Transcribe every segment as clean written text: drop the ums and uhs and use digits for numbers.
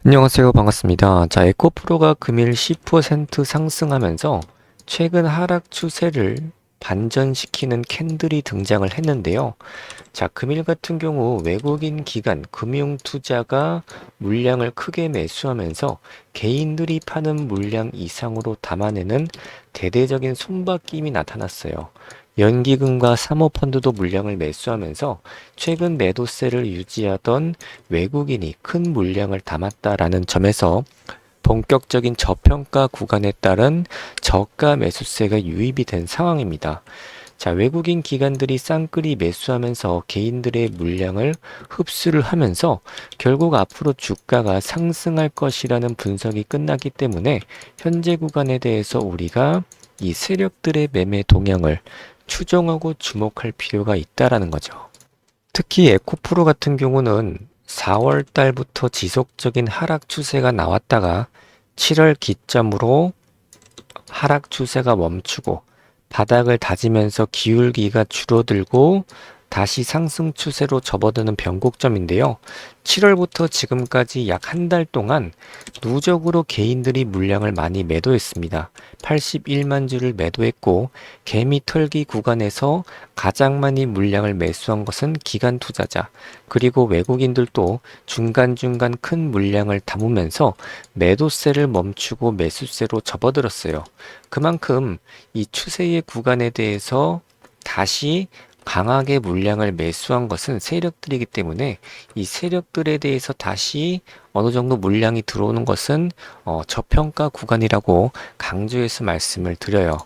안녕하세요. 반갑습니다. 자, 에코프로가 금일 10% 상승하면서 최근 하락 추세를 반전시키는 캔들이 등장을 했는데요. 자, 금일 같은 경우 외국인 기관 금융투자가 물량을 크게 매수하면서 개인들이 파는 물량 이상으로 담아내는 대대적인 손바뀜이 나타났어요. 연기금과 사모펀드도 물량을 매수하면서 최근 매도세를 유지하던 외국인이 큰 물량을 담았다라는 점에서 본격적인 저평가 구간에 따른 저가 매수세가 유입이 된 상황입니다. 자, 외국인 기관들이 쌍끌이 매수하면서 개인들의 물량을 흡수를 하면서 결국 앞으로 주가가 상승할 것이라는 분석이 끝났기 때문에 현재 구간에 대해서 우리가 이 세력들의 매매 동향을 추정하고 주목할 필요가 있다라는 거죠. 특히 에코프로 같은 경우는 4월 달부터 지속적인 하락 추세가 나왔다가 7월 기점으로 하락 추세가 멈추고 바닥을 다지면서 기울기가 줄어들고 다시 상승 추세로 접어드는 변곡점인데요. 7월부터 지금까지 약 한 달 동안 누적으로 개인들이 물량을 많이 매도했습니다. 81만 주를 매도했고 개미 털기 구간에서 가장 많이 물량을 매수한 것은 기관 투자자 그리고 외국인들도 중간중간 큰 물량을 담으면서 매도세를 멈추고 매수세로 접어들었어요. 그만큼 이 추세의 구간에 대해서 다시 강하게 물량을 매수한 것은 세력들이기 때문에 이 세력들에 대해서 다시 어느 정도 물량이 들어오는 것은 저평가 구간이라고 강조해서 말씀을 드려요.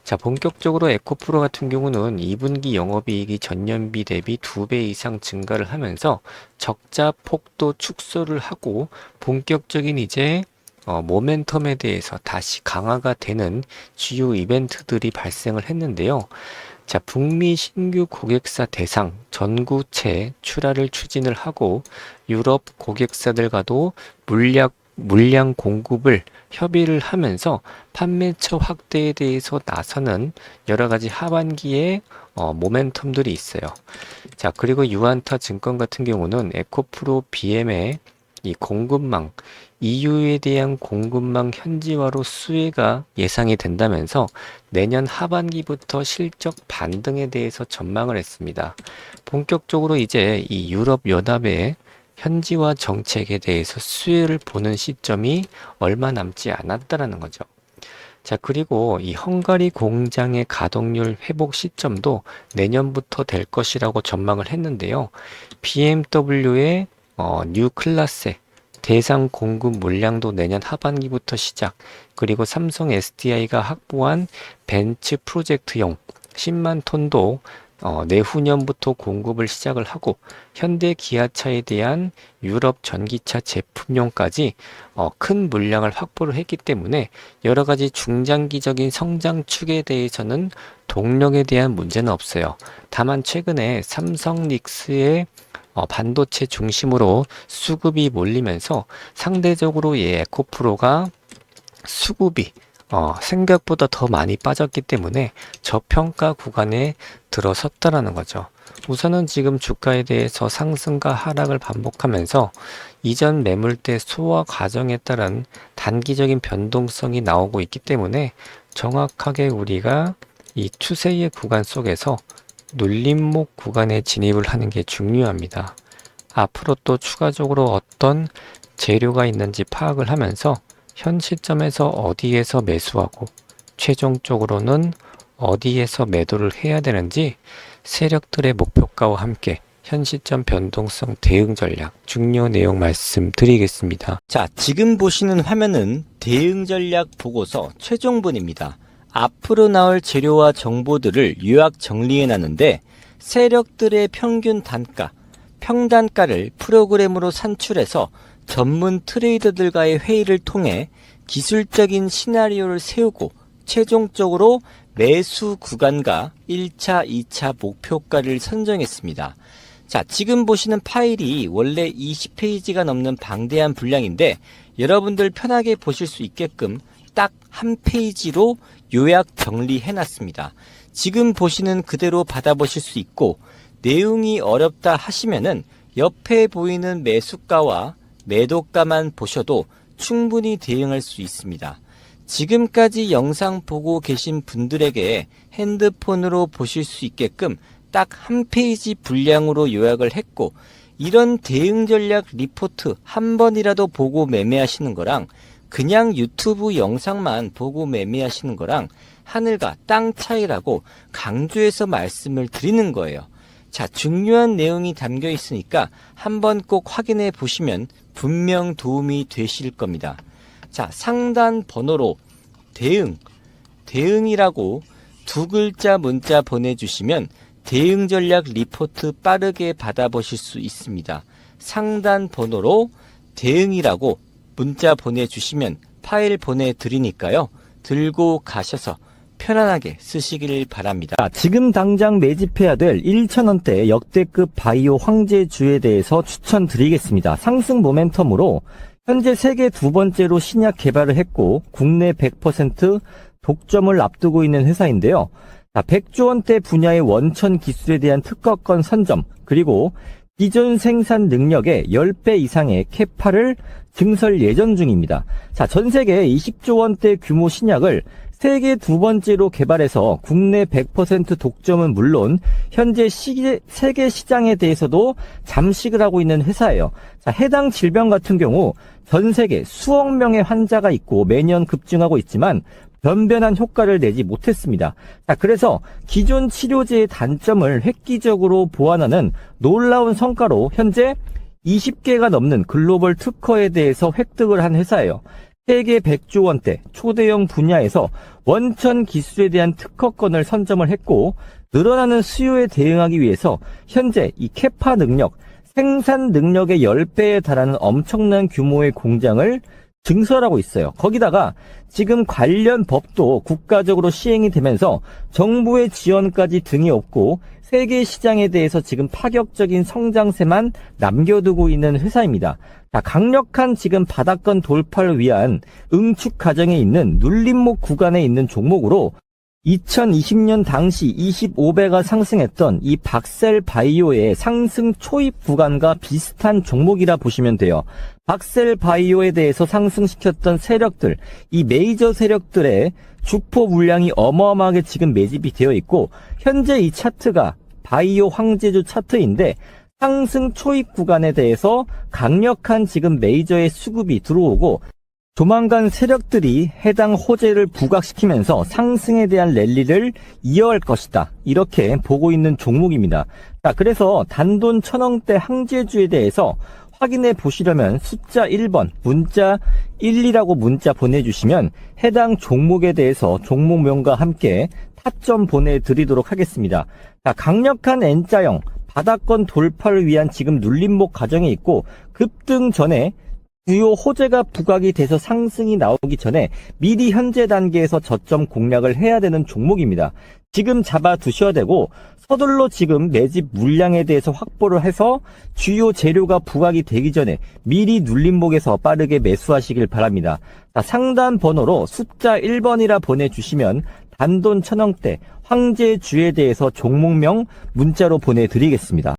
자, 본격적으로 에코프로 같은 경우는 2분기 영업이익이 전년비 대비 2배 이상 증가를 하면서 적자 폭도 축소를 하고 본격적인 이제 모멘텀에 대해서 다시 강화가 되는 주요 이벤트들이 발생을 했는데요. 자, 북미 신규 고객사 대상 전구체 출하를 추진을 하고 유럽 고객사들과도 물량 공급을 협의를 하면서 판매처 확대에 대해서 나서는 여러 가지 하반기에 모멘텀들이 있어요. 자, 그리고 유안타 증권 같은 경우는 에코프로 BM의 이 공급망, EU에 대한 공급망 현지화로 수혜가 예상이 된다면서 내년 하반기부터 실적 반등에 대해서 전망을 했습니다. 본격적으로 이제 이 유럽 연합의 현지화 정책에 대해서 수혜를 보는 시점이 얼마 남지 않았다라는 거죠. 자, 그리고 이 헝가리 공장의 가동률 회복 시점도 내년부터 될 것이라고 전망을 했는데요. BMW의 뉴 클래스 대상 공급 물량도 내년 하반기부터 시작, 그리고 삼성 SDI가 확보한 벤츠 프로젝트용 10만 톤도 내후년부터 공급을 시작을 하고 현대 기아차에 대한 유럽 전기차 제품용까지 큰 물량을 확보를 했기 때문에 여러 가지 중장기적인 성장 축에 대해서는 동력에 대한 문제는 없어요. 다만 최근에 삼성 닉스의 반도체 중심으로 수급이 몰리면서 상대적으로 이 에코프로가 수급이 생각보다 더 많이 빠졌기 때문에 저평가 구간에 들어섰다라는 거죠. 우선은 지금 주가에 대해서 상승과 하락을 반복하면서 이전 매물대 소화 과정에 따른 단기적인 변동성이 나오고 있기 때문에 정확하게 우리가 이 추세의 구간 속에서 눌림목 구간에 진입을 하는 게 중요합니다. 앞으로 또 추가적으로 어떤 재료가 있는지 파악을 하면서 현 시점에서 어디에서 매수하고 최종적으로는 어디에서 매도를 해야 되는지 세력들의 목표가와 함께 현 시점 변동성 대응 전략 중요 내용 말씀드리겠습니다. 자, 지금 보시는 화면은 대응 전략 보고서 최종본입니다. 앞으로 나올 재료와 정보들을 요약 정리해 놨는데 세력들의 평균 단가, 평단가를 프로그램으로 산출해서 전문 트레이더들과의 회의를 통해 기술적인 시나리오를 세우고 최종적으로 매수 구간과 1차, 2차 목표가를 선정했습니다. 자, 지금 보시는 파일이 원래 20페이지가 넘는 방대한 분량인데 여러분들 편하게 보실 수 있게끔 딱 한 페이지로 요약 정리해 놨습니다. 지금 보시는 그대로 받아보실 수 있고 내용이 어렵다 하시면은 옆에 보이는 매수가와 매도가만 보셔도 충분히 대응할 수 있습니다. 지금까지 영상 보고 계신 분들에게 핸드폰으로 보실 수 있게끔 딱 한 페이지 분량으로 요약을 했고, 이런 대응 전략 리포트 한 번이라도 보고 매매하시는 거랑 그냥 유튜브 영상만 보고 매매하시는 거랑 하늘과 땅 차이라고 강조해서 말씀을 드리는 거예요. 자, 중요한 내용이 담겨 있으니까 한번 꼭 확인해 보시면 분명 도움이 되실 겁니다. 자, 상단 번호로 대응이라고 두 글자 문자 보내주시면 대응 전략 리포트 빠르게 받아보실 수 있습니다. 상단 번호로 대응이라고 문자 보내주시면 파일 보내드리니까요. 들고 가셔서 편안하게 쓰시길 바랍니다. 지금 당장 매집해야 될 1,000원대 역대급 바이오 황제주에 대해서 추천드리겠습니다. 상승 모멘텀으로 현재 세계 두 번째로 신약 개발을 했고 국내 100% 독점을 앞두고 있는 회사인데요. 100조 원대 분야의 원천 기술에 대한 특허권 선점, 그리고 기존 생산 능력의 10배 이상의 캐파를 증설 예정 중입니다. 자, 전 세계 20조 원대 규모 신약을 세계 두 번째로 개발해서 국내 100% 독점은 물론 현재 세계 시장에 대해서도 잠식을 하고 있는 회사예요. 자, 해당 질병 같은 경우 전 세계 수억 명의 환자가 있고 매년 급증하고 있지만 변변한 효과를 내지 못했습니다. 자, 그래서 기존 치료제의 단점을 획기적으로 보완하는 놀라운 성과로 현재 20개가 넘는 글로벌 특허에 대해서 획득을 한 회사예요. 세계 100조 원대 초대형 분야에서 원천 기술에 대한 특허권을 선점을 했고, 늘어나는 수요에 대응하기 위해서 현재 이 캐파 능력, 생산 능력의 10배에 달하는 엄청난 규모의 공장을 증설하고 있어요. 거기다가 지금 관련 법도 국가적으로 시행이 되면서 정부의 지원까지 등이 없고 세계 시장에 대해서 지금 파격적인 성장세만 남겨두고 있는 회사입니다. 자, 강력한 지금 바닥권 돌파를 위한 응축 과정에 있는 눌림목 구간에 있는 종목으로 2020년 당시 25배가 상승했던 이 박셀바이오의 상승 초입 구간과 비슷한 종목이라 보시면 돼요. 박셀바이오에 대해서 상승시켰던 세력들, 이 메이저 세력들의 주포 물량이 어마어마하게 지금 매집이 되어 있고, 현재 이 차트가 바이오 황제주 차트인데 상승 초입 구간에 대해서 강력한 지금 메이저의 수급이 들어오고, 조만간 세력들이 해당 호재를 부각시키면서 상승에 대한 랠리를 이어갈 것이다, 이렇게 보고 있는 종목입니다. 자, 그래서 단돈 1,000원대 황제주에 대해서 확인해 보시려면 숫자 1번 문자 12라고 문자 보내주시면 해당 종목에 대해서 종목명과 함께 타점 보내드리도록 하겠습니다. 자, 강력한 N자형 바닥권 돌파를 위한 지금 눌림목 과정에 있고, 급등 전에 주요 호재가 부각이 돼서 상승이 나오기 전에 미리 현재 단계에서 저점 공략을 해야 되는 종목입니다. 지금 잡아 두셔야 되고, 서둘러 지금 매집 물량에 대해서 확보를 해서 주요 재료가 부각이 되기 전에 미리 눌림목에서 빠르게 매수하시길 바랍니다. 자, 상단 번호로 숫자 1번이라 보내주시면 단돈 1,000원대 황제주에 대해서 종목명 문자로 보내드리겠습니다.